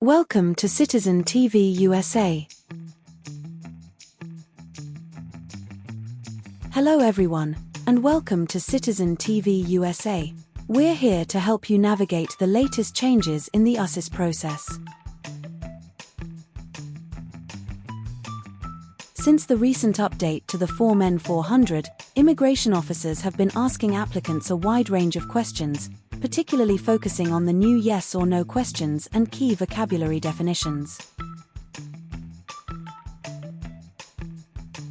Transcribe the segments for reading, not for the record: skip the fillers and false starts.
Welcome to Citizen TV USA. Hello everyone, and welcome to Citizen TV USA. We're here to help you navigate the latest changes in the US process. Since the recent update to the Form N400, immigration officers have been asking applicants a wide range of questions, particularly focusing on the new yes or no questions and key vocabulary definitions.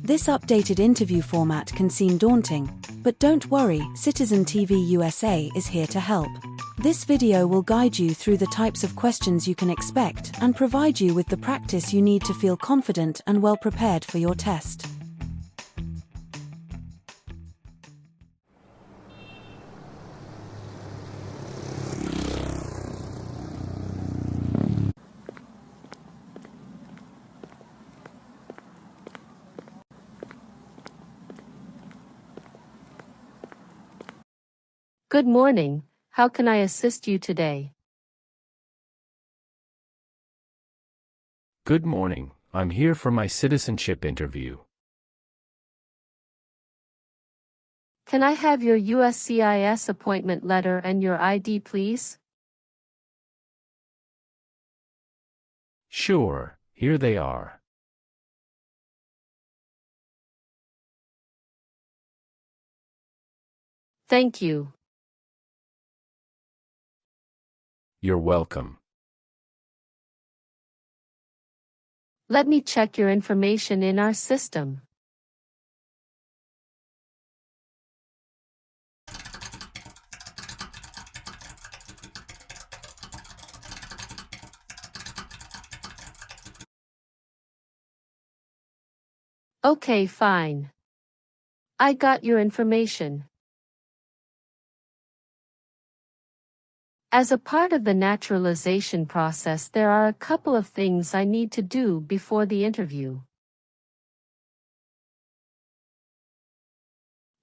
This updated interview format can seem daunting, but don't worry, Citizen TV USA is here to help. This video will guide you through the types of questions you can expect and provide you with the practice you need to feel confident and well prepared for your test. Good morning. How can I assist you today? Good morning. I'm here for my citizenship interview. Can I have your USCIS appointment letter and your ID, please? Sure, here they are. Thank you. You're welcome. Let me check your information in our system. Okay, fine. I got your information. As a part of the naturalization process, there are a couple of things I need to do before the interview.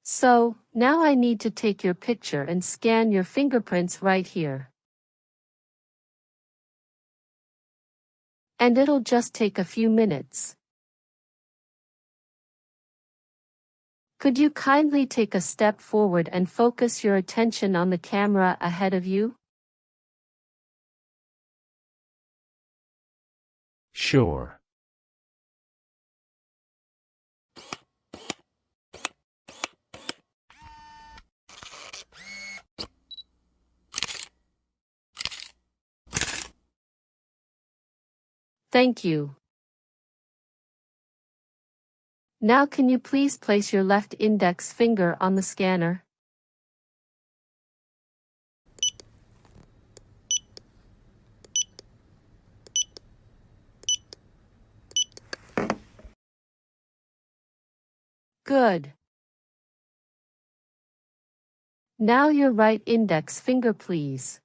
So, now I need to take your picture and scan your fingerprints right here. And it'll just take a few minutes. Could you kindly take a step forward and focus your attention on the camera ahead of you? Sure. Thank you. Now can you please place your left index finger on the scanner? Good. Now your right index finger, please.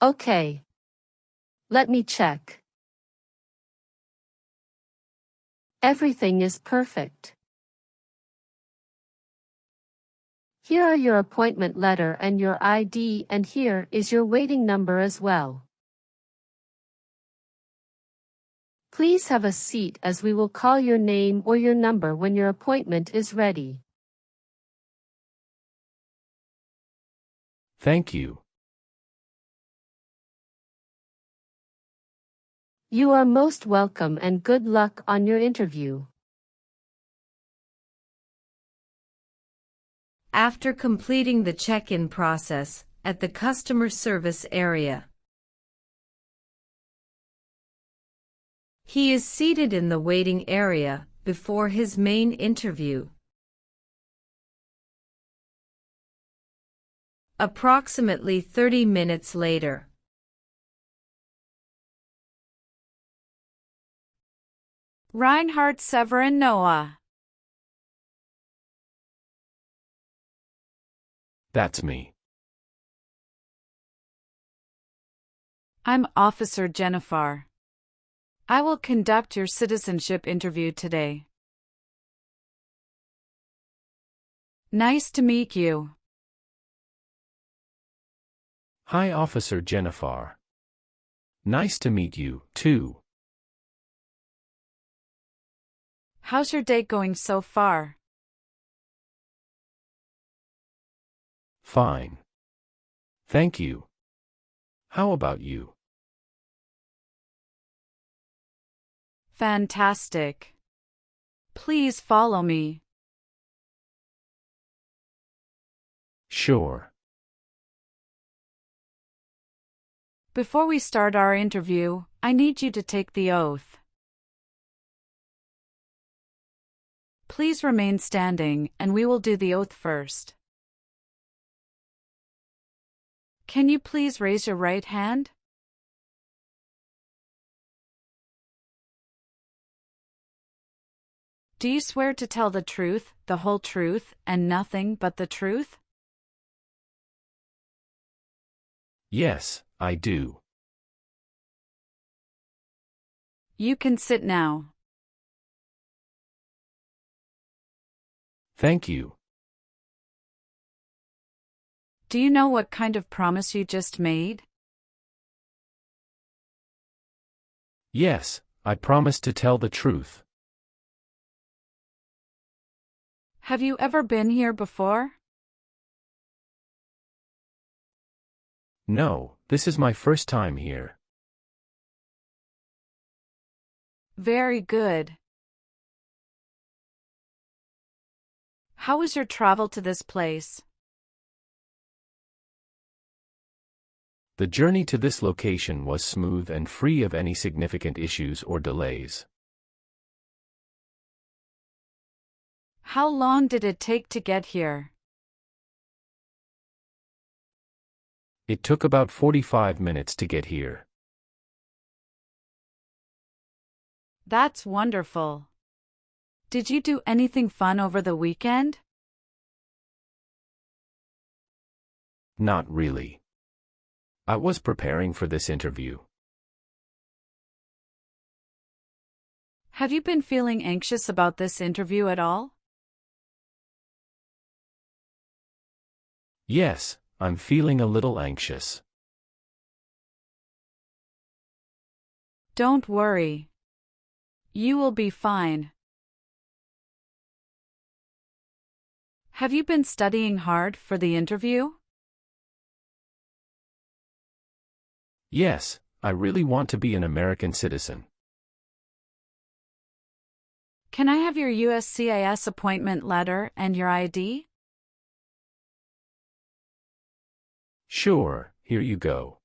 Okay. Let me check. Everything is perfect. Here are your appointment letter and your ID, and here is your waiting number as well. Please have a seat as we will call your name or your number when your appointment is ready. Thank you. You are most welcome and good luck on your interview. After completing the check-in process at the customer service area, he is seated in the waiting area before his main interview. Approximately 30 minutes later, Reinhardt Severin Noah. That's me. I'm Officer Jennifer. I will conduct your citizenship interview today. Nice to meet you. Hi, Officer Jennifer. Nice to meet you, too. How's your day going so far? Fine. Thank you. How about you? Fantastic. Please follow me. Sure. Before we start our interview, I need you to take the oath. Please remain standing, and we will do the oath first. Can you please raise your right hand? Do you swear to tell the truth, the whole truth, and nothing but the truth? Yes, I do. You can sit now. Thank you. Do you know what kind of promise you just made? Yes, I promise to tell the truth. Have you ever been here before? No, this is my first time here. Very good. How was your travel to this place? The journey to this location was smooth and free of any significant issues or delays. How long did it take to get here? It took about 45 minutes to get here. That's wonderful. Did you do anything fun over the weekend? Not really. I was preparing for this interview. Have you been feeling anxious about this interview at all? Yes, I'm feeling a little anxious. Don't worry. You will be fine. Have you been studying hard for the interview? Yes, I really want to be an American citizen. Can I have your USCIS appointment letter and your ID? Sure, here you go.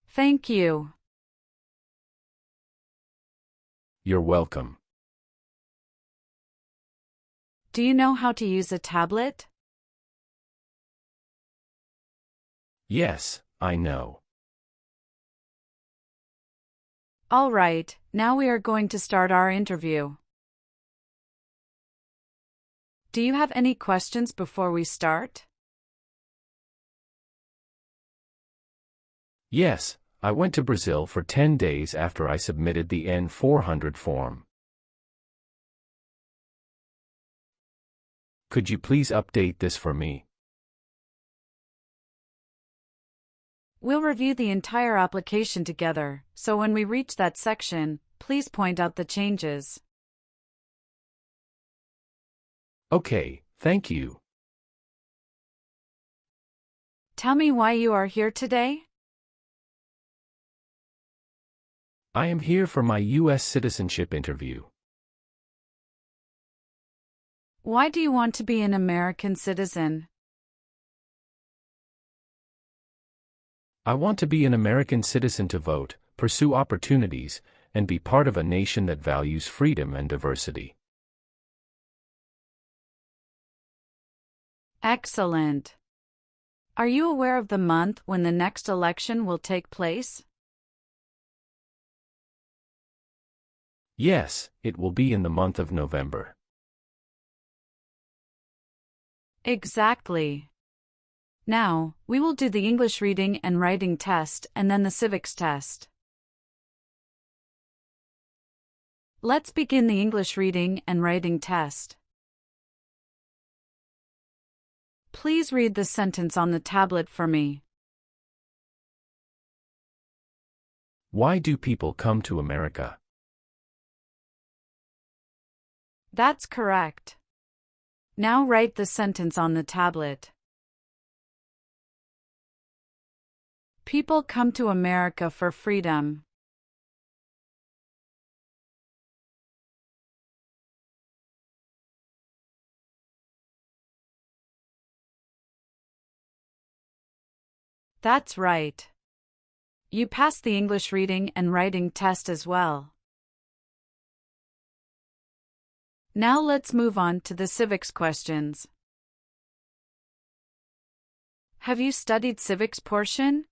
Thank you. You're welcome. Do you know how to use a tablet? Yes, I know. All right, now we are going to start our interview. Do you have any questions before we start? Yes, I went to Brazil for 10 days after I submitted the N400 form. Could you please update this for me? We'll review the entire application together, so when we reach that section, please point out the changes. Okay, thank you. Tell me why you are here today? I am here for my US citizenship interview. Why do you want to be an American citizen? I want to be an American citizen to vote, pursue opportunities, and be part of a nation that values freedom and diversity. Excellent. Are you aware of the month when the next election will take place? Yes, it will be in the month of November. Exactly. Now, we will do the English reading and writing test and then the civics test. Let's begin the English reading and writing test. Please read the sentence on the tablet for me. Why do people come to America? That's correct. Now write the sentence on the tablet. People come to America for freedom. That's right. You passed the English reading and writing test as well. Now let's move on to the civics questions. Have you studied civics portion?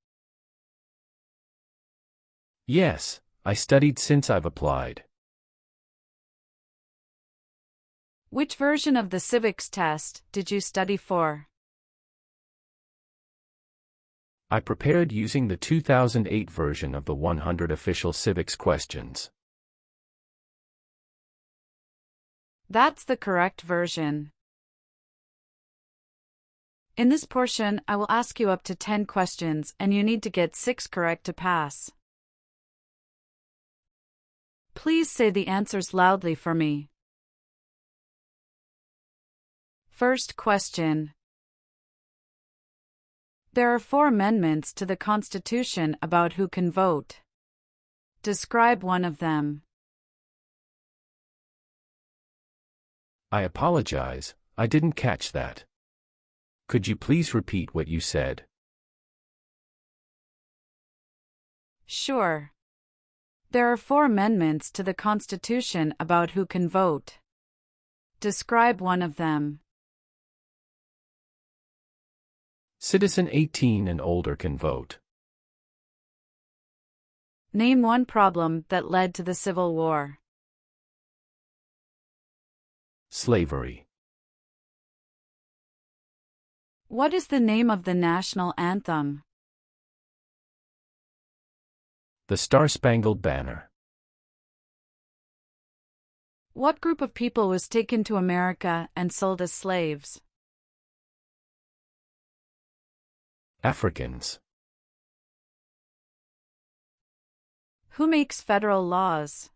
Yes, I studied since I've applied. Which version of the civics test did you study for? I prepared using the 2008 version of the 100 official civics questions. That's the correct version. In this portion, I will ask you up to 10 questions and you need to get 6 correct to pass. Please say the answers loudly for me. First question. There are 4 amendments to the Constitution about who can vote. Describe one of them. I apologize, I didn't catch that. Could you please repeat what you said? Sure. There are 4 amendments to the Constitution about who can vote. Describe one of them. Citizen 18 and older can vote. Name one problem that led to the Civil War. Slavery. What is the name of the national anthem? The Star-Spangled Banner. What group of people was taken to America and sold as slaves? Africans. Who makes federal laws?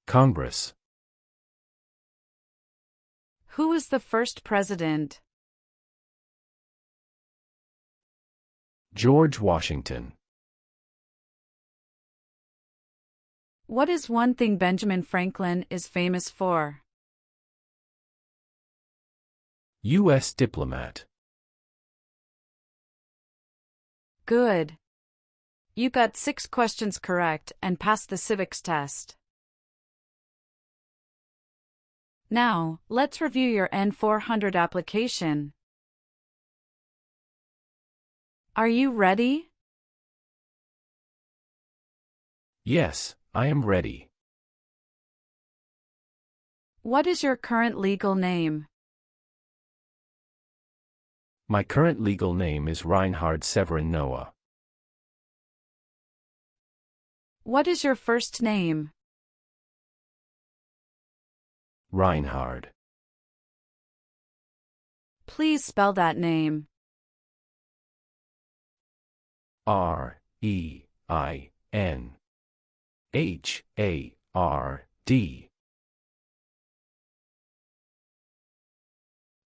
Congress. Who was the first president? George Washington. What is one thing Benjamin Franklin is famous for? U.S. diplomat. Good. You got 6 questions correct and passed the civics test. Now, let's review your N400 application. Are you ready? Yes, I am ready. What is your current legal name? My current legal name is Reinhard Severin Noah. What is your first name? Reinhard. Please spell that name. R-E-I-N-H-A-R-D.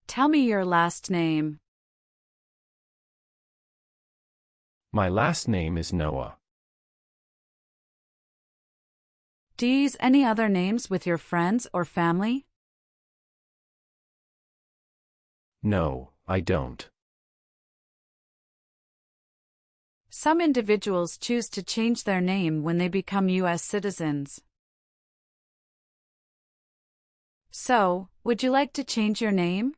Tell me your last name. My last name is Noah. Do you use any other names with your friends or family? No, I don't. Some individuals choose to change their name when they become US citizens. So, would you like to change your name?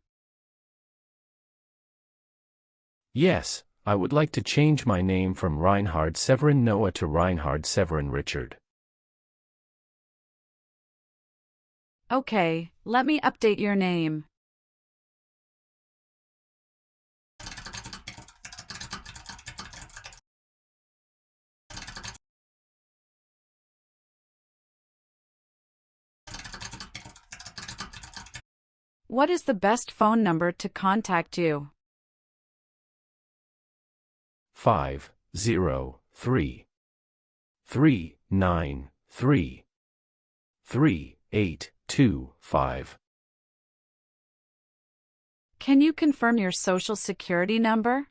Yes, I would like to change my name from Reinhard Severin Noah to Reinhard Severin Richard. Okay, let me update your name. What is the best phone number to contact you? 503-393-3825. Can you confirm your social security number?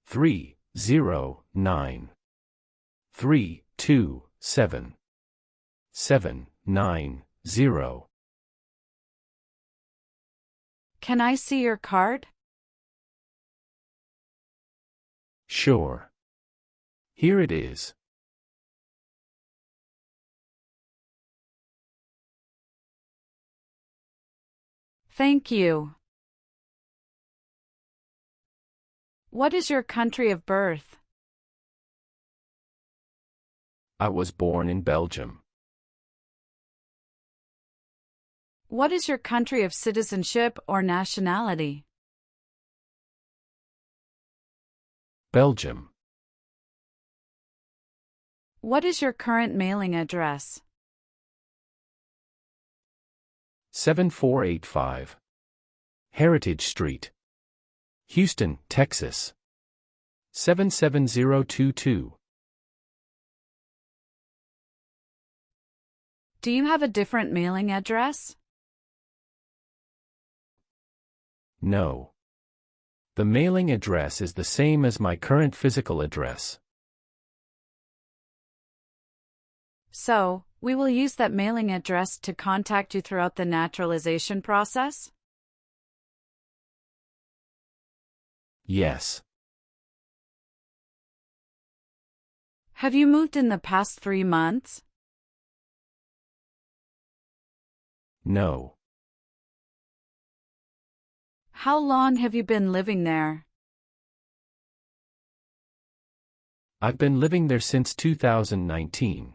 309-327-790. Can I see your card? Sure. Here it is. Thank you. What is your country of birth? I was born in Belgium. What is your country of citizenship or nationality? Belgium. What is your current mailing address? 7485 Heritage Street, Houston, Texas 77022. Do you have a different mailing address? No. The mailing address is the same as my current physical address. So, we will use that mailing address to contact you throughout the naturalization process? Yes. Have you moved in the past 3 months? No. How long have you been living there? I've been living there since 2019.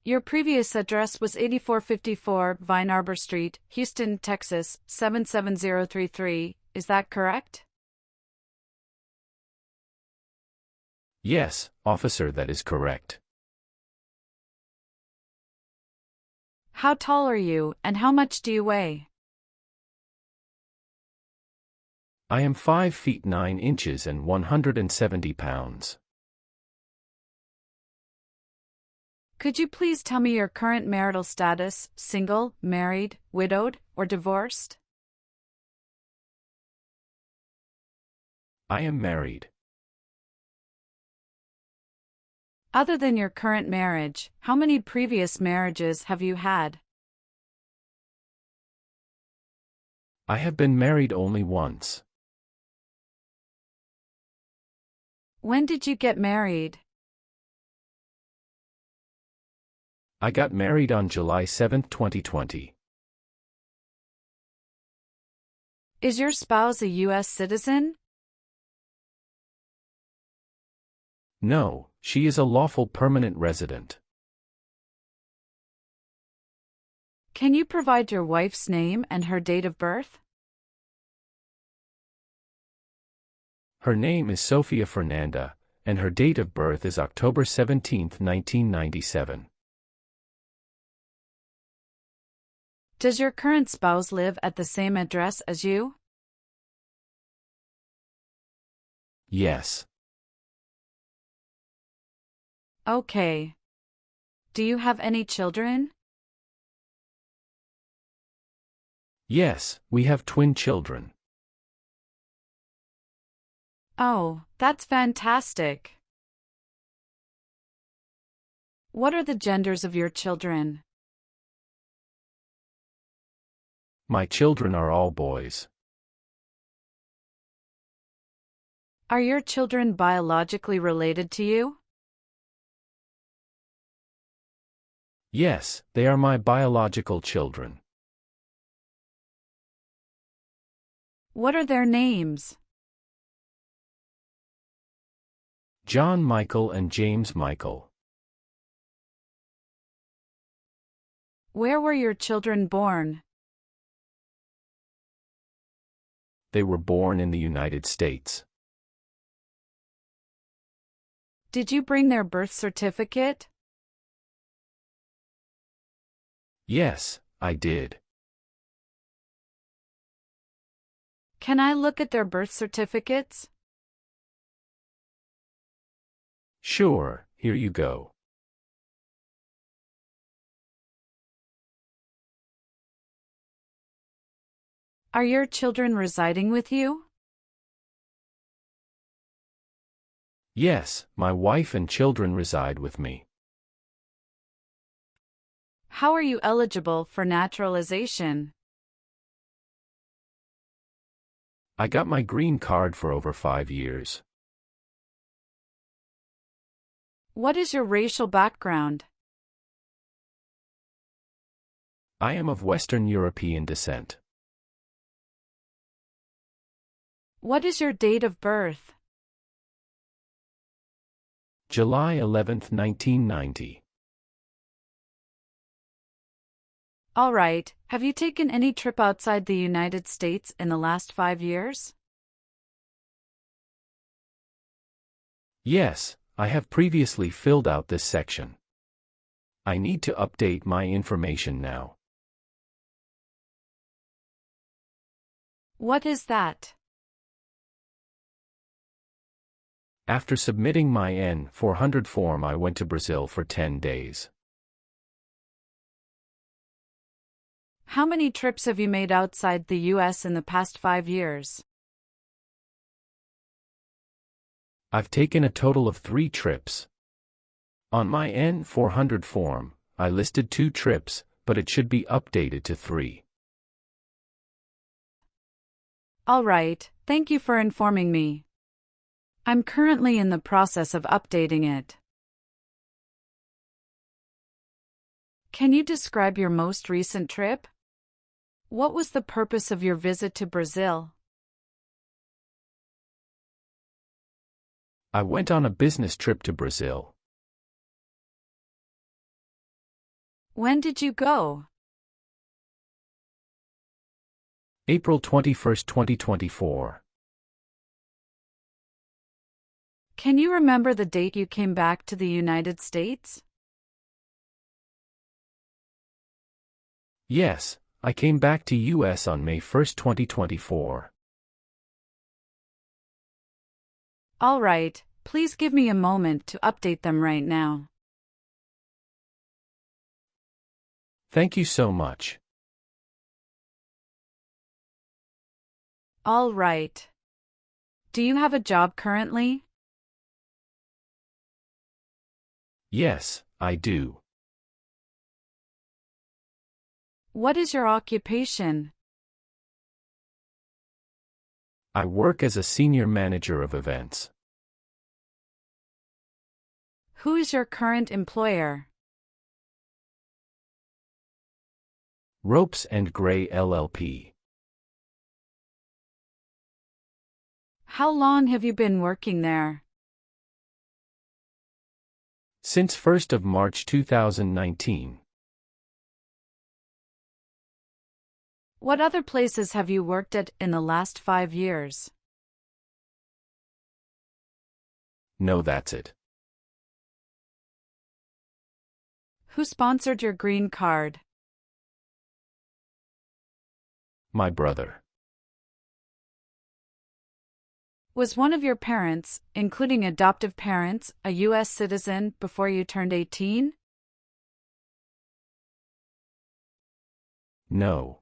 Your previous address was 8454 Vine Arbor Street, Houston, Texas 77033. Is that correct? Yes, officer, that is correct. How tall are you, and how much do you weigh? I am 5 feet 9 inches and 170 pounds. Could you please tell me your current marital status, single, married, widowed, or divorced? I am married. Other than your current marriage, how many previous marriages have you had? I have been married only once. When did you get married? I got married on July 7, 2020. Is your spouse a US citizen? No, she is a lawful permanent resident. Can you provide your wife's name and her date of birth? Her name is Sofia Fernanda, and her date of birth is October 17, 1997. Does your current spouse live at the same address as you? Yes. Okay. Do you have any children? Yes, we have twin children. Oh, that's fantastic. What are the genders of your children? My children are all boys. Are your children biologically related to you? Yes, they are my biological children. What are their names? John Michael and James Michael. Where were your children born? They were born in the United States. Did you bring their birth certificate? Yes, I did. Can I look at their birth certificates? Sure, here you go. Are your children residing with you? Yes, my wife and children reside with me. How are you eligible for naturalization? I got my green card for over 5 years. What is your racial background? I am of Western European descent. What is your date of birth? July 11, 1990. All right, have you taken any trip outside the United States in the last 5 years? Yes, I have previously filled out this section. I need to update my information now. What is that? After submitting my N-400 form, I went to Brazil for 10 days. How many trips have you made outside the US in the past 5 years? I've taken a total of 3 trips. On my N-400 form, I listed 2 trips, but it should be updated to 3. All right, thank you for informing me. I'm currently in the process of updating it. Can you describe your most recent trip? What was the purpose of your visit to Brazil? I went on a business trip to Brazil. When did you go? April 21, 2024. Can you remember the date you came back to the United States? Yes, I came back to US on May 1, 2024. All right, please give me a moment to update them right now. Thank you so much. All right. Do you have a job currently? Yes, I do. What is your occupation? I work as a senior manager of events. Who is your current employer? Ropes and Gray LLP. How long have you been working there? Since 1st of March 2019. What other places have you worked at in the last 5 years? No, that's it. Who sponsored your green card? My brother. Was one of your parents, including adoptive parents, a US citizen before you turned 18? No.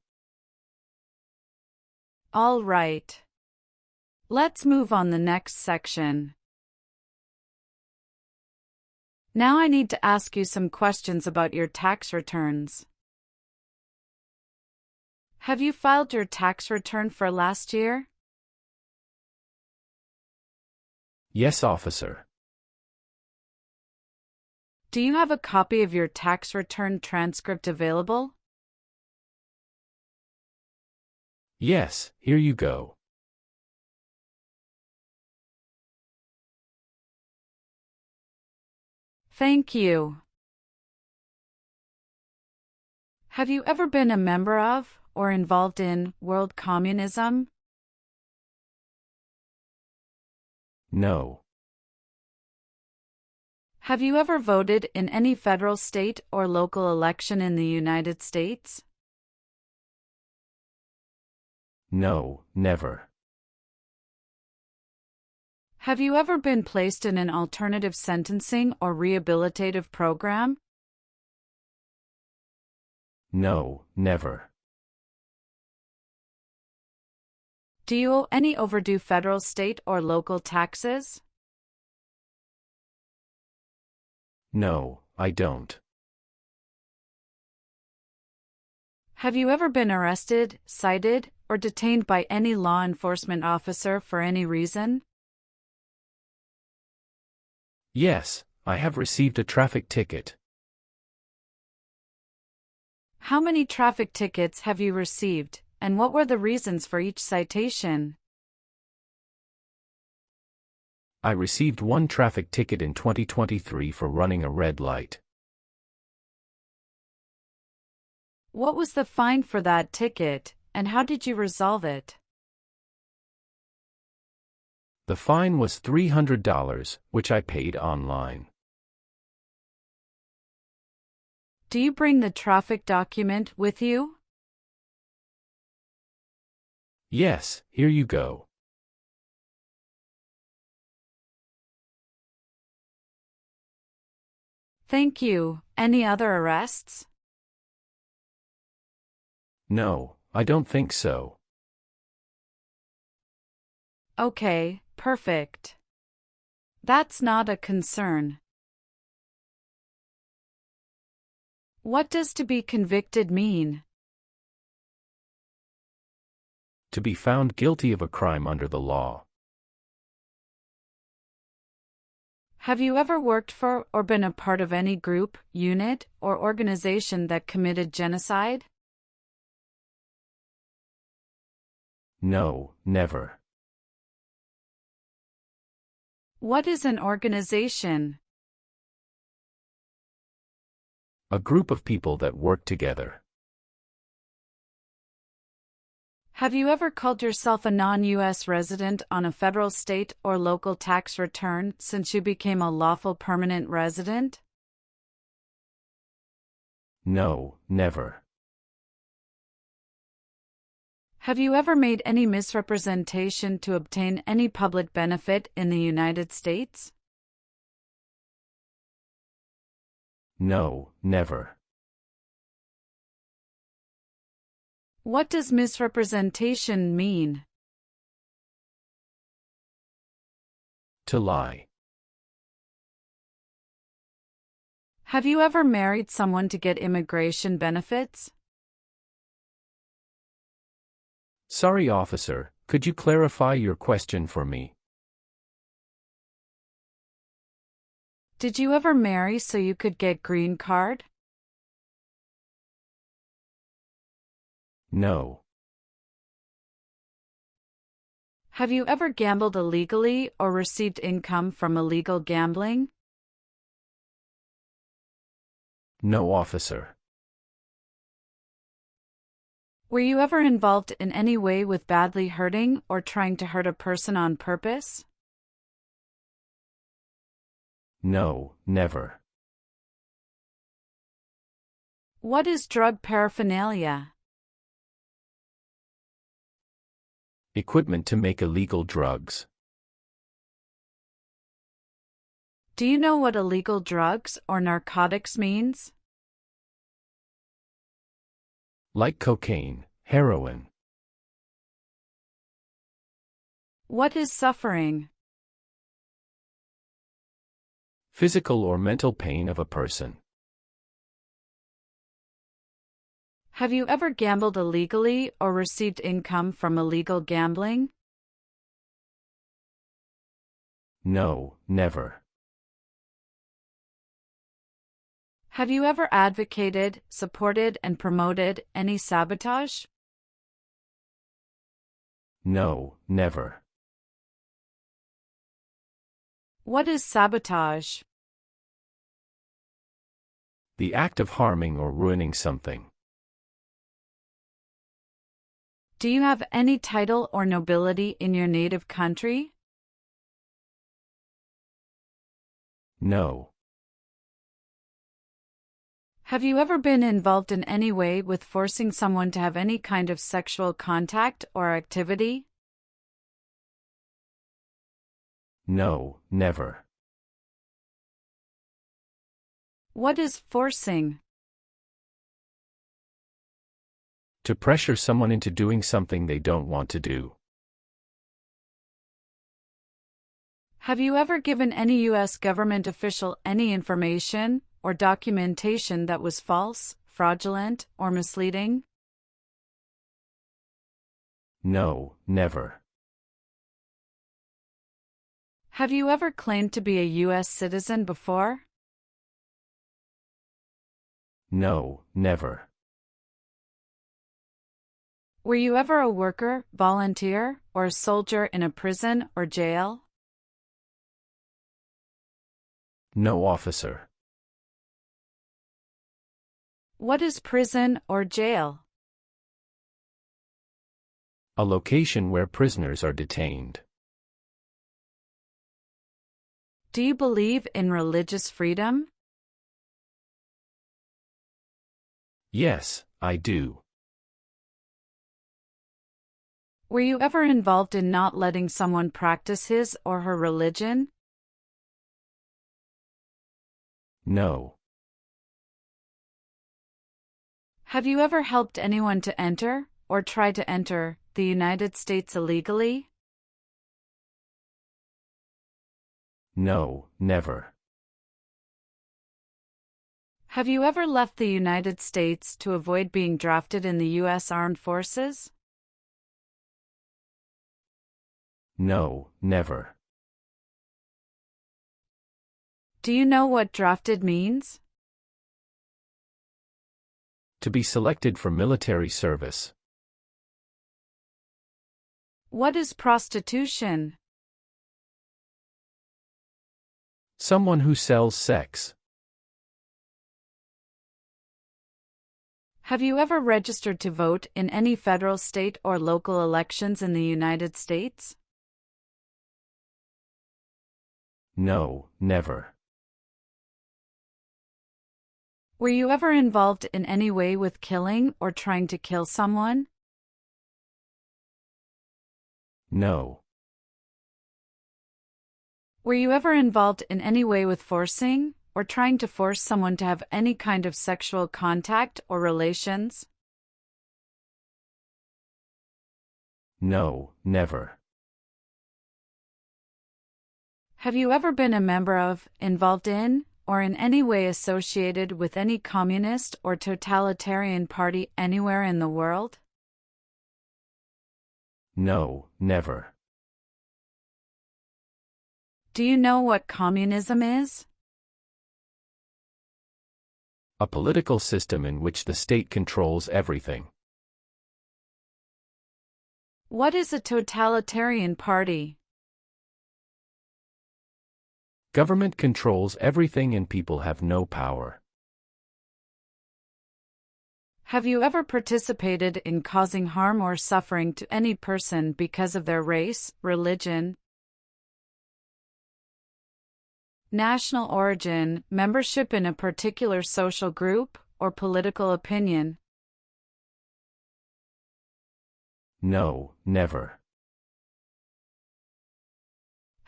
All right. Let's move on the next section. Now I need to ask you some questions about your tax returns. Have you filed your tax return for last year? Yes, officer. Do you have a copy of your tax return transcript available? Yes, here you go. Thank you. Have you ever been a member of, or involved in, world communism? No. Have you ever voted in any federal, state, or local election in the United States? No, never. Have you ever been placed in an alternative sentencing or rehabilitative program? No, never. Do you owe any overdue federal, state, or local taxes? No, I don't. Have you ever been arrested, cited, or detained by any law enforcement officer for any reason? Yes, I have received a traffic ticket. How many traffic tickets have you received, and what were the reasons for each citation? I received one traffic ticket in 2023 for running a red light. What was the fine for that ticket, and how did you resolve it? The fine was $300, which I paid online. Do you bring the traffic document with you? Yes, here you go. Thank you. Any other arrests? No, I don't think so. Okay, perfect. That's not a concern. What does to be convicted mean? To be found guilty of a crime under the law. Have you ever worked for or been a part of any group, unit, or organization that committed genocide? No, never. What is an organization? A group of people that work together. Have you ever called yourself a non-U.S. resident on a federal, state, or local tax return since you became a lawful permanent resident? No, never. Have you ever made any misrepresentation to obtain any public benefit in the United States? No, never. What does misrepresentation mean? To lie. Have you ever married someone to get immigration benefits? Sorry, officer, could you clarify your question for me? Did you ever marry so you could get green card? No. Have you ever gambled illegally or received income from illegal gambling? No, officer. Were you ever involved in any way with badly hurting or trying to hurt a person on purpose? No, never. What is drug paraphernalia? Equipment to make illegal drugs. Do you know what illegal drugs or narcotics means? Like cocaine, heroin. What is suffering? Physical or mental pain of a person. Have you ever gambled illegally or received income from illegal gambling? No, never. Have you ever advocated, supported, and promoted any sabotage? No, never. What is sabotage? The act of harming or ruining something. Do you have any title or nobility in your native country? No. Have you ever been involved in any way with forcing someone to have any kind of sexual contact or activity? No, never. What is forcing? To pressure someone into doing something they don't want to do. Have you ever given any U.S. government official any information or documentation that was false, fraudulent, or misleading? No, never. Have you ever claimed to be a U.S. citizen before? No, never. Were you ever a worker, volunteer, or a soldier in a prison or jail? No, officer. What is prison or jail? A location where prisoners are detained. Do you believe in religious freedom? Yes, I do. Were you ever involved in not letting someone practice his or her religion? No. Have you ever helped anyone to enter, or try to enter, the United States illegally? No, never. Have you ever left the United States to avoid being drafted in the U.S. Armed Forces? No, never. Do you know what drafted means? To be selected for military service. What is prostitution? Someone who sells sex. Have you ever registered to vote in any federal, state, or local elections in the United States? No, never. Were you ever involved in any way with killing or trying to kill someone? No. Were you ever involved in any way with forcing, or trying to force someone to have any kind of sexual contact or relations? No, never. Have you ever been a member of, involved in, or in any way associated with any communist or totalitarian party anywhere in the world? No, never. Do you know what communism is? A political system in which the state controls everything. What is a totalitarian party? Government controls everything and people have no power. Have you ever participated in causing harm or suffering to any person because of their race, religion, national origin, membership in a particular social group, or political opinion? No, never.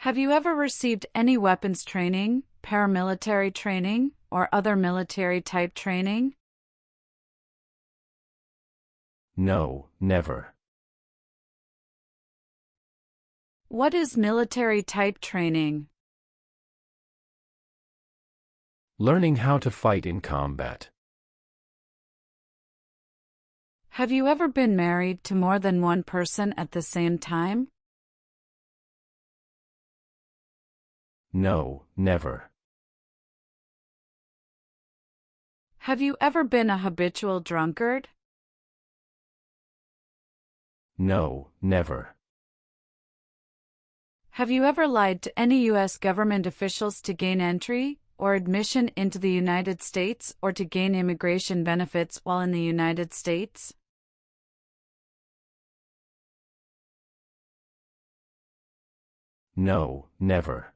Have you ever received any weapons training, paramilitary training, or other military-type training? No, never. What is military-type training? Learning how to fight in combat. Have you ever been married to more than one person at the same time? No, never. Have you ever been a habitual drunkard? No, never. Have you ever lied to any U.S. government officials to gain entry or admission into the United States or to gain immigration benefits while in the United States? No, never.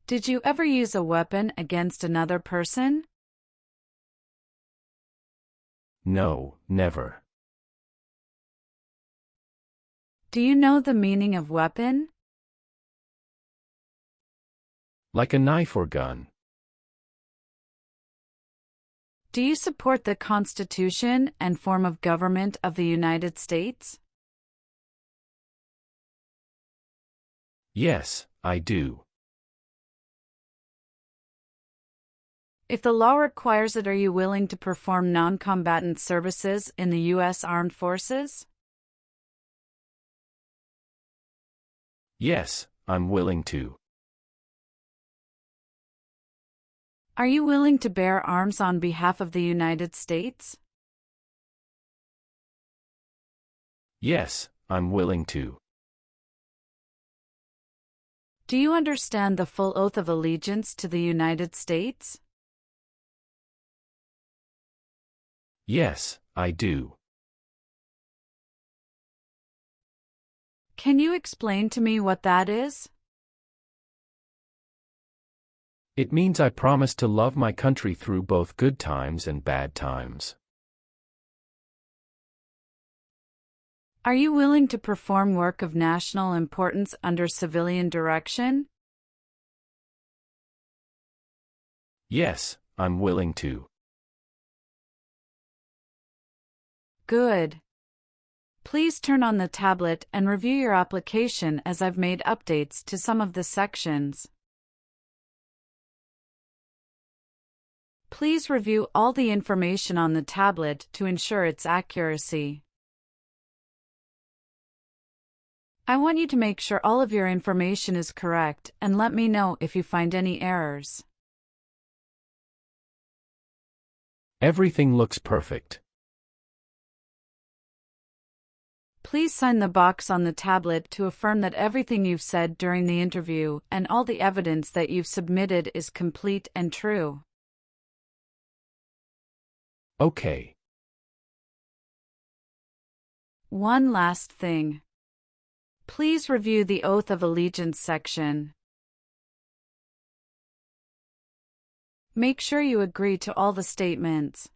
Did you ever use a weapon against another person? No, never. Do you know the meaning of weapon? Like a knife or gun. Do you support the Constitution and form of government of the United States? Yes, I do. If the law requires it, are you willing to perform non-combatant services in the U.S. Armed Forces? Yes, I'm willing to. Are you willing to bear arms on behalf of the United States? Yes, I'm willing to. Do you understand the full oath of allegiance to the United States? Yes, I do. Can you explain to me what that is? It means I promise to love my country through both good times and bad times. Are you willing to perform work of national importance under civilian direction? Yes, I'm willing to. Good. Please turn on the tablet and review your application as I've made updates to some of the sections. Please review all the information on the tablet to ensure its accuracy. I want you to make sure all of your information is correct and let me know if you find any errors. Everything looks perfect. Please sign the box on the tablet to affirm that everything you've said during the interview and all the evidence that you've submitted is complete and true. Okay. One last thing. Please review the Oath of Allegiance section. Make sure you agree to all the statements.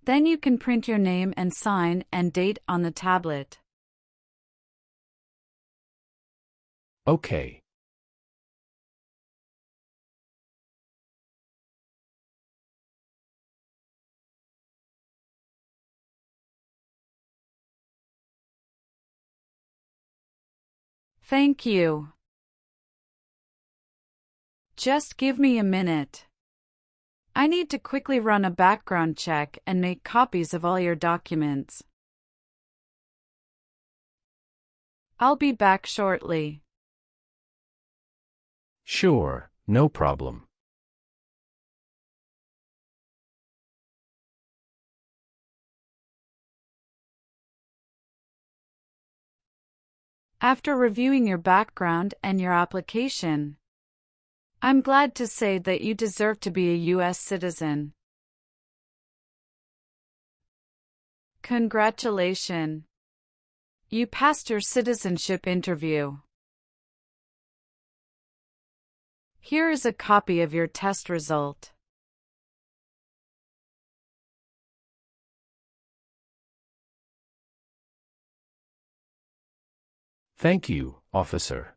Then you can print your name and sign and date on the tablet. Okay. Thank you. Just give me a minute. I need to quickly run a background check and make copies of all your documents. I'll be back shortly. Sure, no problem. After reviewing your background and your application, I'm glad to say that you deserve to be a US citizen. Congratulations! You passed your citizenship interview. Here is a copy of your test result. Thank you, officer.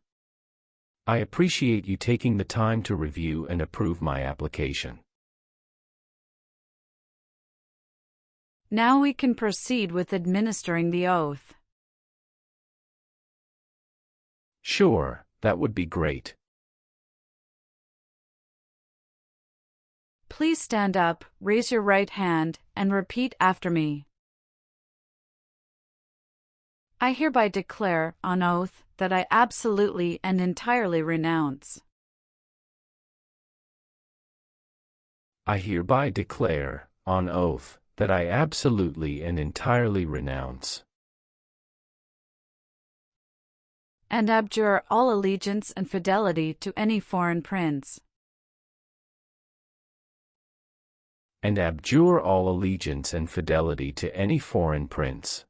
I appreciate you taking the time to review and approve my application. Now we can proceed with administering the oath. Sure, that would be great. Please stand up, raise your right hand, and repeat after me. I hereby declare, on oath, that I absolutely and entirely renounce. I hereby declare, on oath, that I absolutely and entirely renounce and abjure all allegiance and fidelity to any foreign prince, and abjure all allegiance and fidelity to any foreign prince,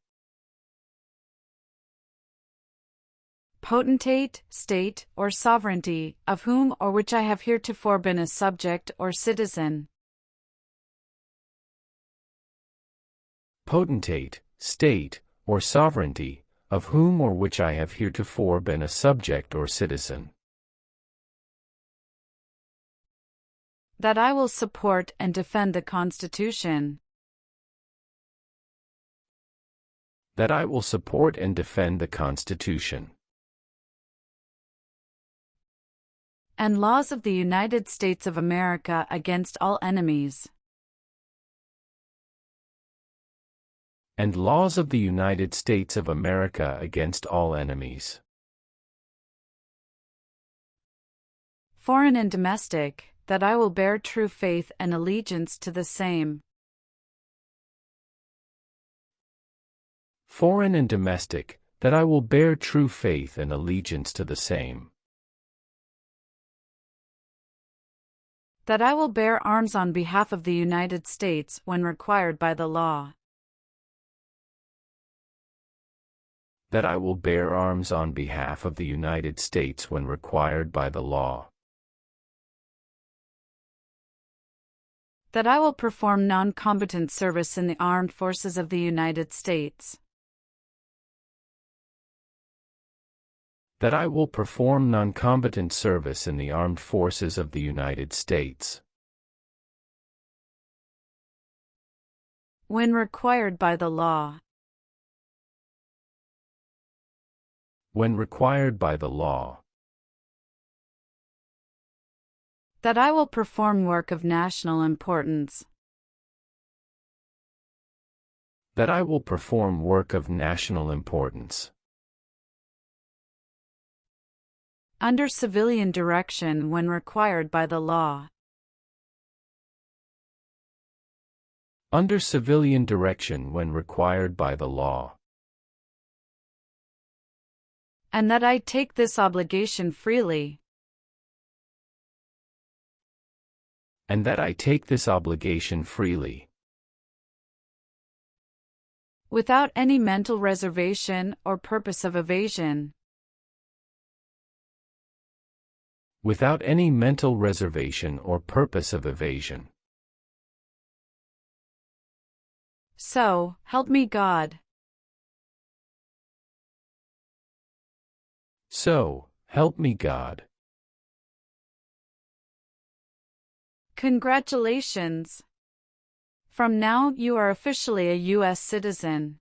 potentate, state, or sovereignty, of whom or which I have heretofore been a subject or citizen. Potentate, state, or sovereignty, of whom or which I have heretofore been a subject or citizen. That I will support and defend the Constitution. That I will support and defend the Constitution. And laws of the United States of America against all enemies. And laws of the United States of America against all enemies. Foreign and domestic, that I will bear true faith and allegiance to the same. Foreign and domestic, that I will bear true faith and allegiance to the same. That I will bear arms on behalf of the United States when required by the law. That I will bear arms on behalf of the United States when required by the law. That I will perform non-combatant service in the armed forces of the United States. That I will perform non-combatant service in the armed forces of the United States. When required by the law. When required by the law. That I will perform work of national importance. That I will perform work of national importance. Under civilian direction when required by the law. Under civilian direction when required by the law. And that I take this obligation freely. And that I take this obligation freely. Without any mental reservation or purpose of evasion. Without any mental reservation or purpose of evasion. So, help me God. So, help me God. Congratulations. From now you are officially a US citizen.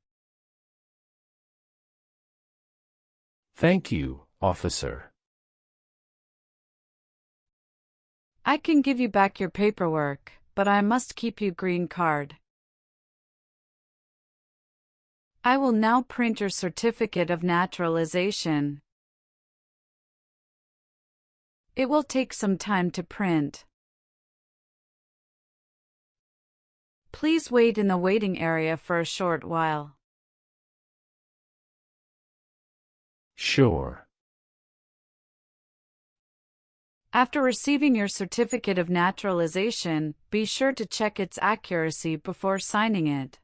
Thank you, officer. I can give you back your paperwork, but I must keep your green card. I will now print your certificate of naturalization. It will take some time to print. Please wait in the waiting area for a short while. Sure. After receiving your certificate of naturalization, be sure to check its accuracy before signing it.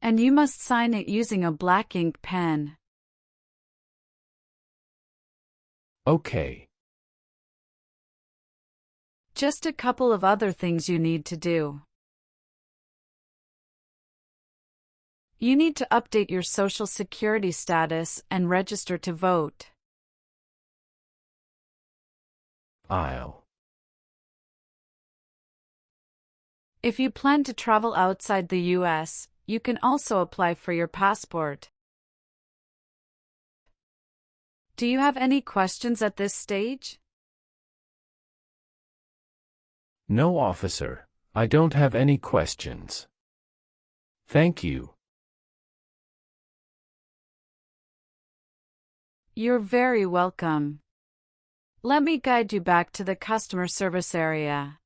And you must sign it using a black ink pen. Okay. Just a couple of other things you need to do. You need to update your Social Security status and register to vote. If you plan to travel outside the US, you can also apply for your passport. Do you have any questions at this stage? No, officer. I don't have any questions. Thank you. You're very welcome. Let me guide you back to the customer service area.